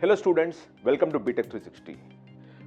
Hello students, welcome to Btech360.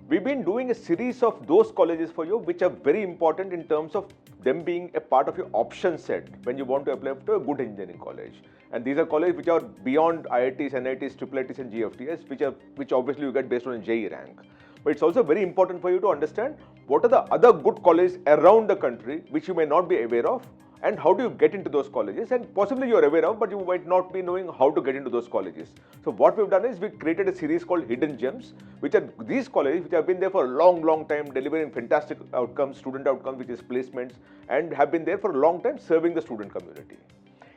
We've been doing a series of those colleges for you which are very important in terms of them being a part of your option set when you want to apply to a good engineering college. And these are colleges which are beyond IITs, NITs, IIITs and GFTs which obviously you get based on a JEE rank. But it's also very important for you to understand what are the other good colleges around the country which you may not be aware of, and how do you get into those colleges, and possibly you are aware of but you might not be knowing how to get into those colleges. So what we've done is we created a series called Hidden Gems, which are these colleges which have been there for a long time, delivering fantastic outcomes, student outcomes, which is placements, and have been there for a long time serving the student community.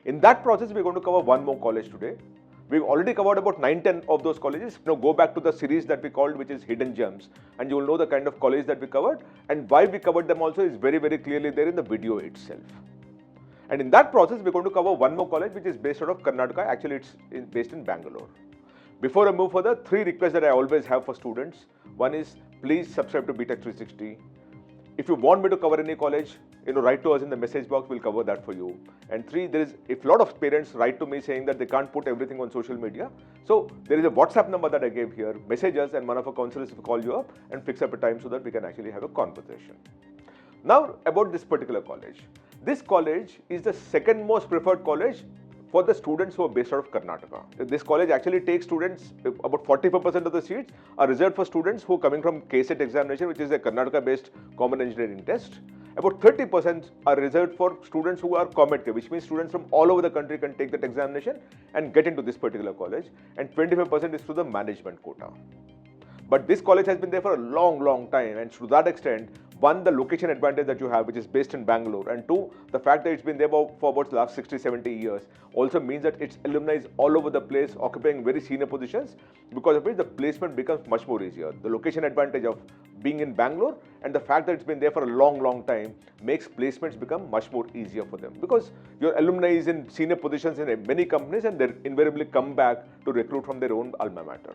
In that process, we're going to cover one more college today. We've already covered about 9-10 of those colleges. Now go back to the series that we called, which is Hidden Gems, and you will know the kind of college that we covered, and why we covered them also is very clearly there in the video itself. And in that process, we're going to cover one more college which is based out of Karnataka. Actually, it's based in Bangalore. Before I move further, 3 requests that I always have for students. One is, please subscribe to Btech360. If you want me to cover any college, write to us in the message box, we'll cover that for you. And 3, if a lot of parents write to me saying that they can't put everything on social media, so there is a WhatsApp number that I gave here, message us and one of our counselors will call you up and fix up a time so that we can actually have a conversation. Now about this particular college. This college is the second most preferred college for the students who are based out of Karnataka. This college actually takes students, about 44% of the seats are reserved for students who are coming from KCET examination, which is a Karnataka-based common engineering test. About 30% are reserved for students who are COMEDK, which means students from all over the country can take that examination and get into this particular college. And 25% is through the management quota. But this college has been there for a long time, and to that extent, one, the location advantage that you have, which is based in Bangalore, and 2, the fact that it's been there for about the last 60-70 years also means that its alumni is all over the place, occupying very senior positions, because of which the placement becomes much more easier. The location advantage of being in Bangalore and the fact that it's been there for a long time makes placements become much more easier for them, because your alumni is in senior positions in many companies and they invariably come back to recruit from their own alma mater.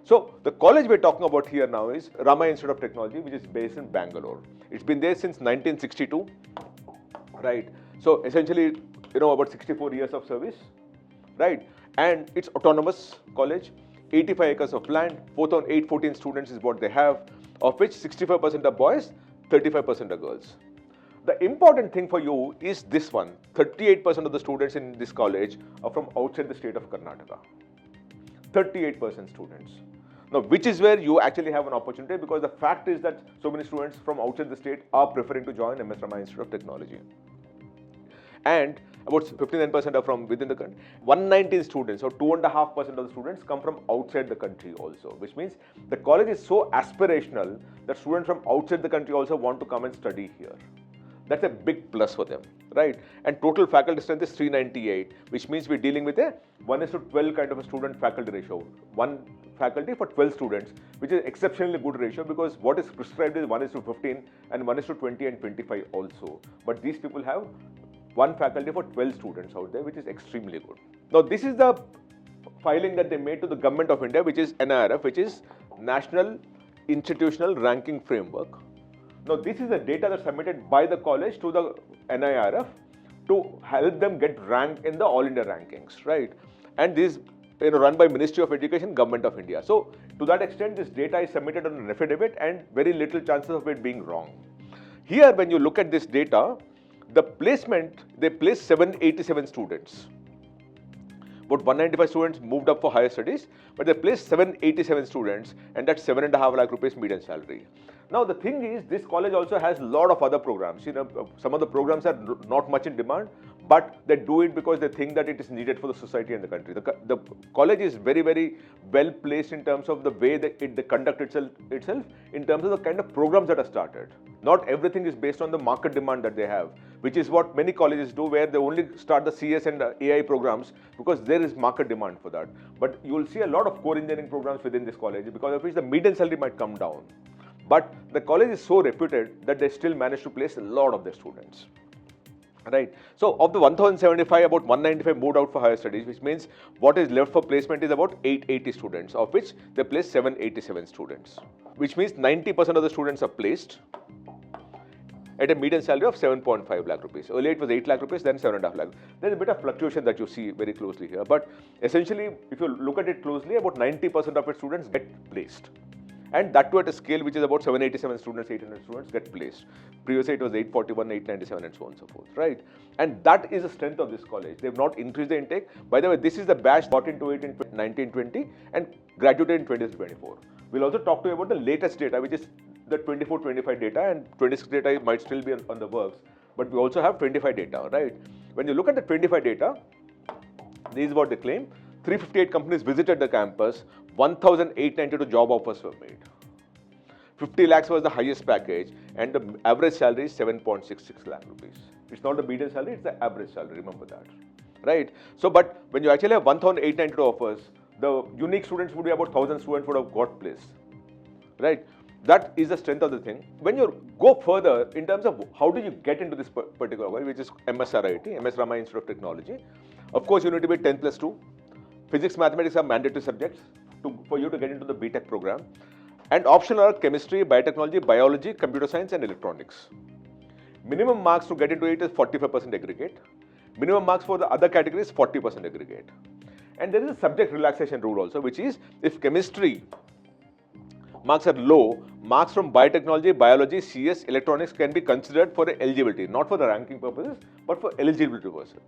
So the college we're talking about here now is Ramaiah Institute of Technology, which is based in Bangalore. It's been there since 1962, right? So essentially, about 64 years of service, right? And it's autonomous college, 85 acres of land, 4,814 students is what they have, of which 65% are boys, 35% are girls. The important thing for you is this one, 38% of the students in this college are from outside the state of Karnataka. 38% students. Now, which is where you actually have an opportunity, because the fact is that so many students from outside the state are preferring to join Ramaiah Institute of Technology. And about 59% are from within the country. 119 students, or 2.5% of the students come from outside the country also, which means the college is so aspirational that students from outside the country also want to come and study here. That's a big plus for them, right? And total faculty strength is 398, which means we're dealing with a 1:12 kind of a student-faculty ratio. 1 faculty for 12 students, which is exceptionally good ratio, because what is prescribed is 1:15 and 1:20 and 25 also. But these people have 1 faculty for 12 students out there, which is extremely good. Now, this is the filing that they made to the Government of India, which is NIRF, which is National Institutional Ranking Framework. Now, this is the data that's submitted by the college to the NIRF to help them get ranked in the All India rankings, right? And this is run by Ministry of Education, Government of India. So, to that extent, this data is submitted on an affidavit and very little chances of it being wrong. Here, when you look at this data, the placement, they placed 787 students. About 195 students moved up for higher studies, but they placed 787 students, and that's 7.5 lakh rupees median salary. Now, the thing is, this college also has a lot of other programs. Some of the programs are not much in demand, but they do it because they think that it is needed for the society and the country. The college is very well placed in terms of the way that it conduct itself, in terms of the kind of programs that are started. Not everything is based on the market demand that they have, which is what many colleges do, where they only start the CS and AI programs because there is market demand for that. But you will see a lot of core engineering programs within this college, because of which the median salary might come down. But the college is so reputed that they still manage to place a lot of their students. Right. So, of the 1,075, about 195 moved out for higher studies, which means what is left for placement is about 880 students, of which they placed 787 students, which means 90% of the students are placed. at a median salary of 7.5 lakh rupees. Earlier it was 8 lakh rupees, then 7.5 lakh. There's a bit of fluctuation that you see very closely here. But essentially, if you look at it closely, about 90% of its students get placed. And that too at a scale which is about 787 students, 800 students get placed. Previously it was 841, 897 and so on and so forth, right? And that is the strength of this college. They've not increased the intake. By the way, this is the batch got into it in 1920 and graduated in 2024. We'll also talk to you about the latest data, which is the 24-25 data, and 26 data might still be on the works. But we also have 25 data, right? When you look at the 25 data, this is what they claim. 358 companies visited the campus, 1,892 job offers were made. 50 lakhs was the highest package, and the average salary is 7.66 lakh rupees. It's not the median salary, it's the average salary, remember that, right? So, but when you actually have 1,892 offers, the unique students would be about 1,000 students would have got placed, right? That is the strength of the thing. When you go further in terms of how do you get into this particular way, which is MSRIT, MS Ramaiah Institute of Technology, of course you need to be 10 plus 2. Physics, mathematics are mandatory subjects for you to get into the BTech program. And optional are chemistry, biotechnology, biology, computer science and electronics. Minimum marks to get into it is 45% aggregate. Minimum marks for the other categories 40% aggregate. And there is a subject relaxation rule also, which is if chemistry marks are low, marks from biotechnology, biology, CS, electronics can be considered for eligibility, not for the ranking purposes, but for eligibility purposes.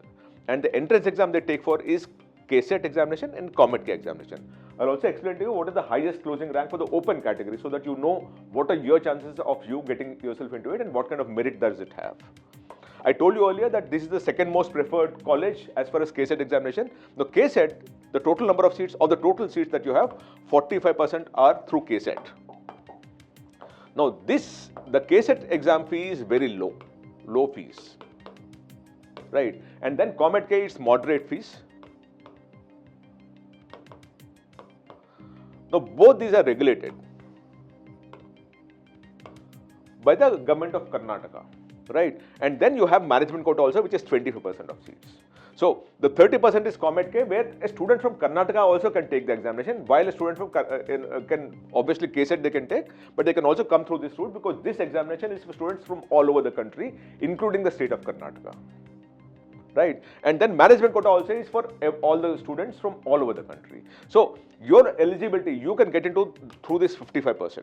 And the entrance exam they take for is KCET examination and COMEDK examination. I'll also explain to you what is the highest closing rank for the open category so that you know what are your chances of you getting yourself into it and what kind of merit does it have. I told you earlier that this is the second most preferred college as far as KCET examination. The KCET, the total number of seats or the total seats that you have, 45% are through KCET. Now the KCET exam fee is very low fees, right? And then COMEDK is moderate fees. Now, both these are regulated by the government of Karnataka, right? And then you have management quota also, which is 25% of seats. So, the 30% is COMEDK, where a student from Karnataka also can take the examination, while a student from can obviously KCET they can take, but they can also come through this route because this examination is for students from all over the country, including the state of Karnataka. Right, and then management quota also is for all the students from all over the country. So your eligibility you can get into through this 55%,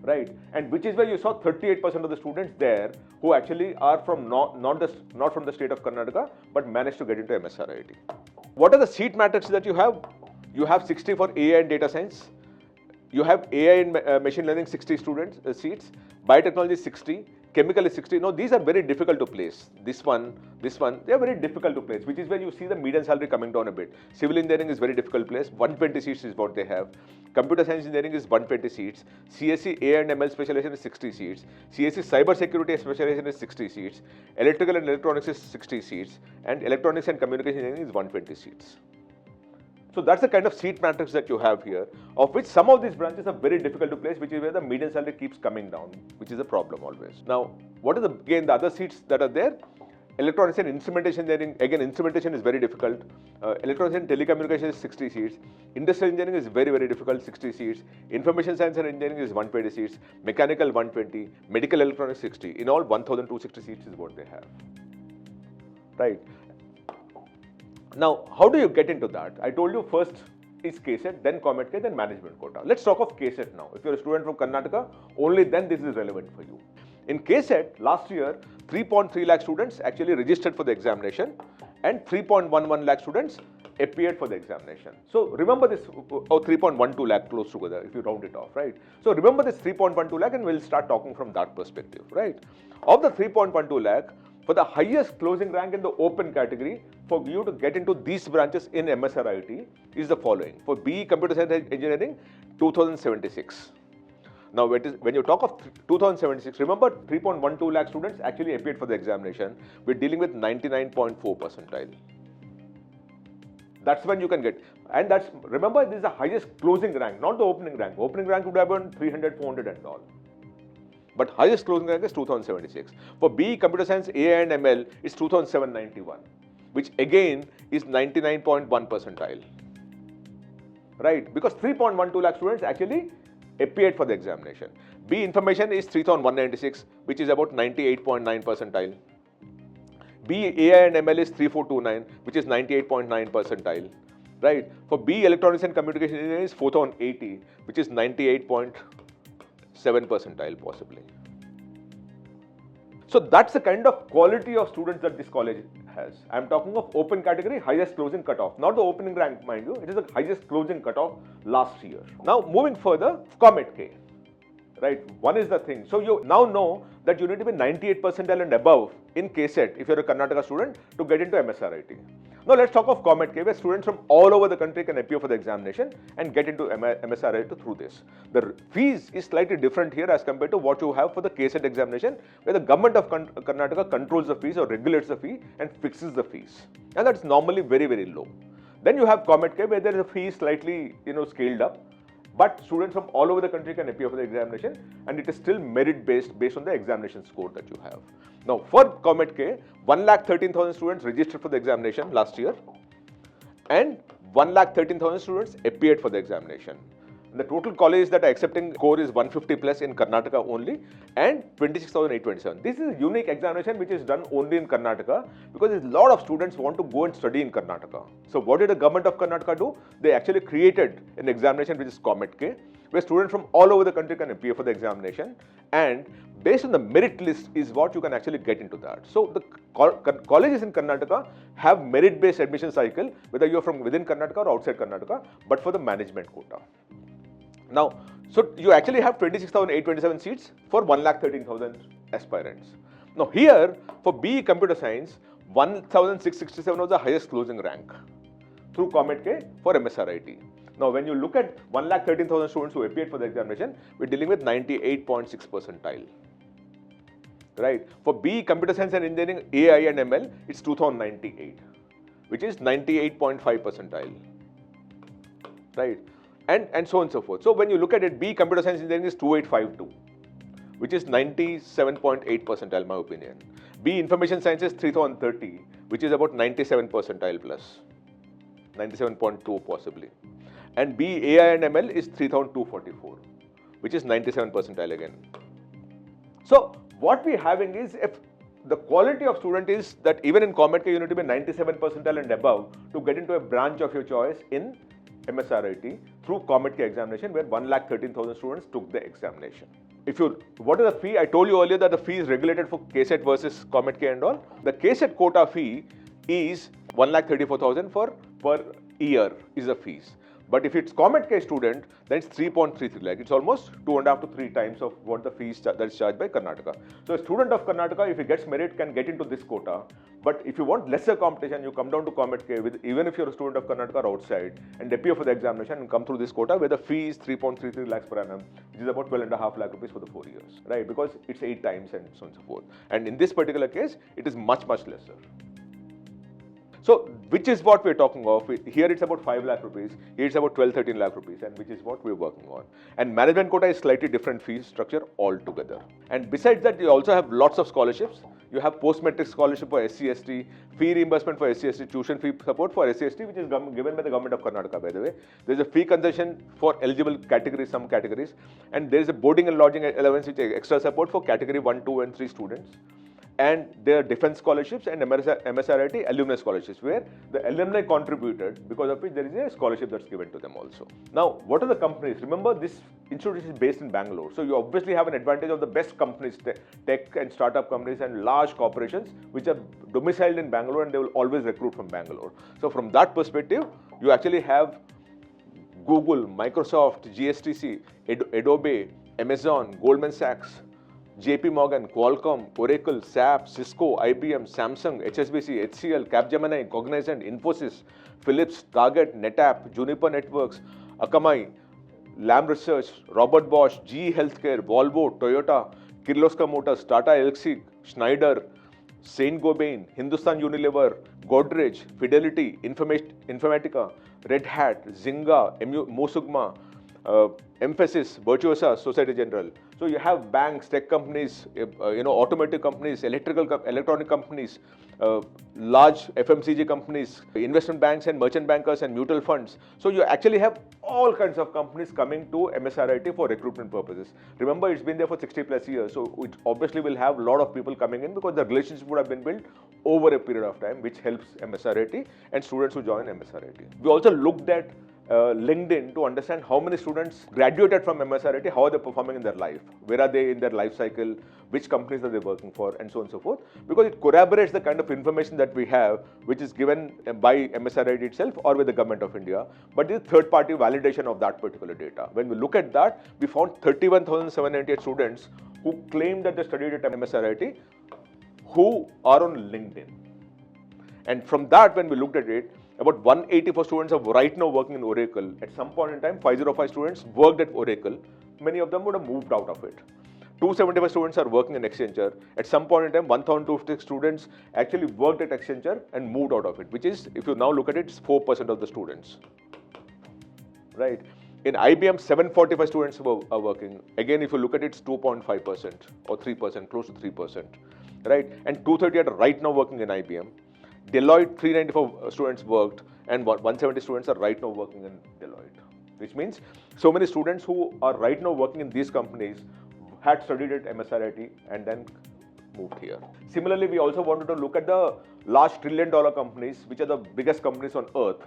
right? And which is where you saw 38% of the students there who actually are from not from the state of Karnataka but managed to get into MSRIT. What are the seat matrices that you have? You have 60 for AI and data science. You have AI and machine learning 60 seats. Biotechnology 60. Chemical is 60. No, these are very difficult to place. This one, they are very difficult to place, which is where you see the median salary coming down a bit. Civil engineering is very difficult to place. 120 seats is what they have. Computer science engineering is 120 seats. CSE AI and ML specialization is 60 seats. CSE cyber security specialization is 60 seats. Electrical and electronics is 60 seats. And electronics and communication engineering is 120 seats. So that's the kind of seat matrix that you have here, of which some of these branches are very difficult to place, which is where the median salary keeps coming down, which is a problem always. Now, what are again the other seats that are there? Electronics and instrumentation engineering, again instrumentation is very difficult. Electronics and telecommunication is 60 seats. Industrial engineering is very, very difficult, 60 seats. Information science and engineering is 120 seats. Mechanical 120, medical electronics 60. In all, 1,260 seats is what they have, right? Now, how do you get into that? I told you first is KCET, then COMEDK, then management quota. Let's talk of KCET now. If you're a student from Karnataka, only then this is relevant for you. In KCET, last year, 3.3 lakh students actually registered for the examination and 3.11 lakh students appeared for the examination. So remember this, 3.12 lakh close together if you round it off, right? So remember this 3.12 lakh and we'll start talking from that perspective, right? Of the 3.12 lakh, for the highest closing rank in the open category, for you to get into these branches in MSRIT is the following. For BE Computer Science Engineering, 2076. Now, when you talk of 2076, remember 3.12 lakh students actually appeared for the examination. We're dealing with 99.4 percentile. That's when you can get, and that's, remember, this is the highest closing rank, not the opening rank. Opening rank would have been 300, 400 and all. But highest closing rank is 2076. For BE Computer Science, AI and ML, it's 2791, which again is 99.1 percentile, right? Because 3.12 lakh students actually appeared for the examination. B information is 3196, which is about 98.9 percentile. B AI and ML is 3429, which is 98.9 percentile. Right? For B electronics and communication engineering is 4080, which is 98.7 percentile possibly. So that's the kind of quality of students that this college has. I'm talking of open category, highest closing cutoff, not the opening rank, mind you. It is the highest closing cutoff last year. Now moving further, COMEDK. Right, one is the thing. So you now know that you need to be 98 percentile and above in KCET if you're a Karnataka student to get into MSRIT. Now let's talk of COMEDK, where students from all over the country can appear for the examination and get into MSRIT through this. The fees is slightly different here as compared to what you have for the KCET examination, where the government of Karnataka controls the fees or regulates the fee and fixes the fees, and that's normally very, very low. Then you have COMEDK, where there is a fee slightly scaled up, but students from all over the country can appear for the examination, and it is still merit based on the examination score that you have. Now for COMEDK, 1,13,000 students registered for the examination last year, and 1,13,000 students appeared for the examination. The total colleges that are accepting score is 150 plus in Karnataka only, and 26,827. This is a unique examination which is done only in Karnataka, because a lot of students want to go and study in Karnataka. So what did the government of Karnataka do? They actually created an examination which is COMEDK, where students from all over the country can appear for the examination, and based on the merit list is what you can actually get into that. So the colleges in Karnataka have merit-based admission cycle, whether you are from within Karnataka or outside Karnataka, but for the management quota. Now, so you actually have 26,827 seats for 1,13,000 aspirants. Now here, for BE Computer Science, 1,667 was the highest closing rank through COMEDK for MSRIT. Now when you look at 1,13,000 students who appeared for the examination, we're dealing with 98.6 percentile. Right? For BE Computer Science and Engineering, AI and ML, it's 2,098, which is 98.5 percentile. Right? And so on and so forth. So when you look at it, B Computer Science Engineering is 2852, which is 97.8 percentile in my opinion. B Information Science is 3030, which is about 97 percentile plus, 97.2 possibly. And B AI and ML is 3244, which is 97 percentile again. So what we're having is, if the quality of student is that even in COMEDK you need to be 97 percentile and above to get into a branch of your choice in MSRIT through COMEDK examination, where 1,13,000 students took the examination. What is the fee? I told you earlier that the fee is regulated for KCET versus COMEDK and all. The KCET quota fee is 1,34,000 per year is the fees. But if it's COMEDK student, then it's 3.33 lakh. It's almost 2.5 to 3 times of what the fees that is charged by Karnataka. So a student of Karnataka, if he gets merit, can get into this quota. But if you want lesser competition, you come down to COMEDK, even if you're a student of Karnataka or outside, and appear for the examination and come through this quota, where the fee is 3.33 lakhs per annum, which is about 12.5 lakh rupees for the 4 years, right? Because it's 8 times and so on and so forth. And in this particular case, it is much, much lesser. So, which is what we're talking of. Here it's about 5 lakh rupees, here it's about 12-13 lakh rupees, and which is what we're working on. And management quota is slightly different fee structure altogether. And besides that, you also have lots of scholarships. You have post-matric scholarship for SC/ST, fee reimbursement for SC/ST, tuition fee support for SC/ST, which is given by the government of Karnataka, by the way. There's a fee concession for eligible categories, some categories, and there's a boarding and lodging allowance, which is extra support for category 1, 2, and 3 students. And there are defense scholarships and MSRIT alumni scholarships, where the alumni contributed, because of which there is a scholarship that's given to them also. Now, what are the companies? Remember, this institute is based in Bangalore, so you obviously have an advantage of the best companies, tech and startup companies and large corporations which are domiciled in Bangalore, and they will always recruit from Bangalore. So from that perspective, you actually have Google, Microsoft, GSTC, Adobe, Amazon, Goldman Sachs, JP Morgan, Qualcomm, Oracle, SAP, Cisco, IBM, Samsung, HSBC, HCL, Capgemini, Cognizant, Infosys, Philips, Target, NetApp, Juniper Networks, Akamai, Lam Research, Robert Bosch, GE Healthcare, Volvo, Toyota, Kirloskar Motors, Tata Elxsi, Schneider, Saint-Gobain, Hindustan Unilever, Godrej, Fidelity, Informatica, Red Hat, Zynga, Mosugma, Emphasis, Virtuosa, Society General. So you have banks, tech companies, automotive companies, electronic companies, large FMCG companies, investment banks and merchant bankers and mutual funds. So you actually have all kinds of companies coming to MSRIT for recruitment purposes. Remember, it's been there for 60 plus years, so it obviously will have a lot of people coming in because the relationship would have been built over a period of time, which helps MSRIT and students who join MSRIT. We also looked at LinkedIn to understand how many students graduated from MSRIT, how are they performing in their life, where are they in their life cycle, which companies are they working for, and so on and so forth, because it corroborates the kind of information that we have, which is given by MSRIT itself or with the government of India, but this third-party validation of that particular data. When we look at that, we found 31,798 students who claimed that they studied at MSRIT who are on LinkedIn. And from that, when we looked at it, about 184 students are right now working in Oracle. At some point in time, 505 students worked at Oracle. Many of them would have moved out of it. 275 students are working in Accenture. At some point in time, 1,250 students actually worked at Accenture and moved out of it, which is, if you now look at it, it's 4% of the students. Right? In IBM, 745 students are working. Again, if you look at it, it's 2.5% or 3%, close to 3%. Right? And 230 are right now working in IBM. Deloitte, 394 students worked, and 170 students are right now working in Deloitte. Which means so many students who are right now working in these companies had studied at MSRIT and then moved here. Similarly, we also wanted to look at the large trillion-dollar companies, which are the biggest companies on earth,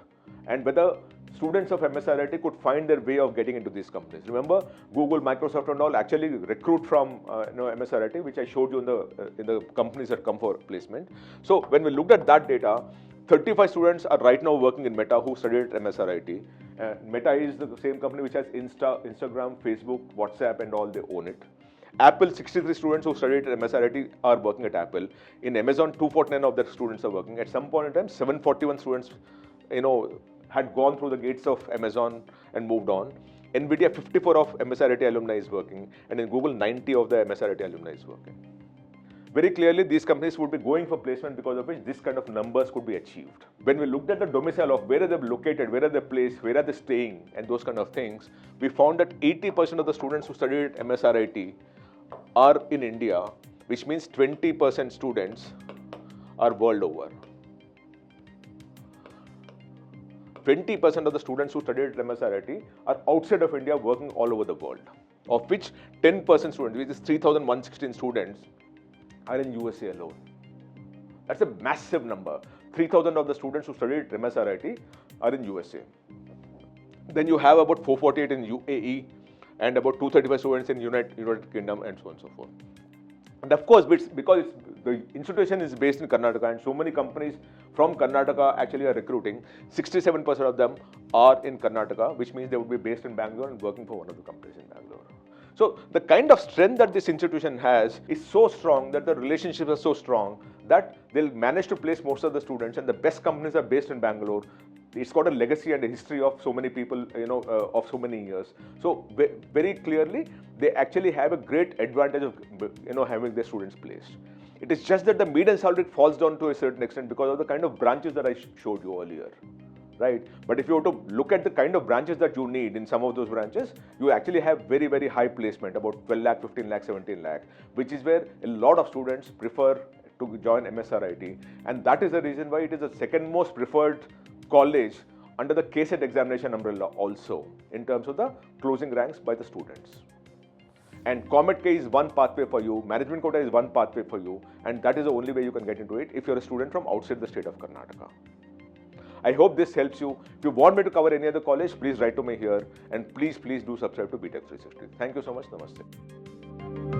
and whether students of MSRIT could find their way of getting into these companies. Remember, Google, Microsoft and all actually recruit from MSRIT, which I showed you in the companies that come for placement. So when we looked at that data, 35 students are right now working in Meta who studied at MSRIT. Meta is the same company which has Instagram, Facebook, WhatsApp and all, they own it. Apple, 63 students who studied at MSRIT are working at Apple. In Amazon, 249 of their students are working. At some point in time, 741 students, had gone through the gates of Amazon and moved on. NVIDIA, 54 of MSRIT alumni is working, and in Google, 90 of the MSRIT alumni is working. Very clearly, these companies would be going for placement because of which this kind of numbers could be achieved. When we looked at the domicile of where are they located, where are they placed, where are they staying, and those kind of things, we found that 80% of the students who studied at MSRIT are in India, which means 20% students are world over. 20% of the students who studied at MSRIT are outside of India working all over the world, of which 10% students, which is 3,116 students, are in USA alone. That's a massive number. 3,000 of the students who studied at MSRIT are in USA. Then you have about 448 in UAE and about 235 students in United Kingdom and so on and so forth. And of course, because the institution is based in Karnataka and so many companies from Karnataka actually are recruiting, 67% of them are in Karnataka, which means they would be based in Bangalore and working for one of the companies in Bangalore. So the kind of strength that this institution has is so strong, that the relationships are so strong that they'll manage to place most of the students, and the best companies are based in Bangalore. It's got a legacy and a history of so many people, of so many years. So very clearly, they actually have a great advantage of, having their students placed. It is just that the median salary falls down to a certain extent because of the kind of branches that I showed you earlier, right? But if you were to look at the kind of branches that you need in some of those branches, you actually have very, very high placement, about 12 lakh, 15 lakh, 17 lakh, which is where a lot of students prefer to join MSRIT. And that is the reason why it is the second most preferred college under the KCET examination umbrella also, in terms of the closing ranks by the students. And COMEDK is one pathway for you, management quota is one pathway for you, and that is the only way you can get into it if you're a student from outside the state of Karnataka. I hope this helps you. If you want me to cover any other college, please write to me here, and please do subscribe to Btech360. Thank you so much. Namaste.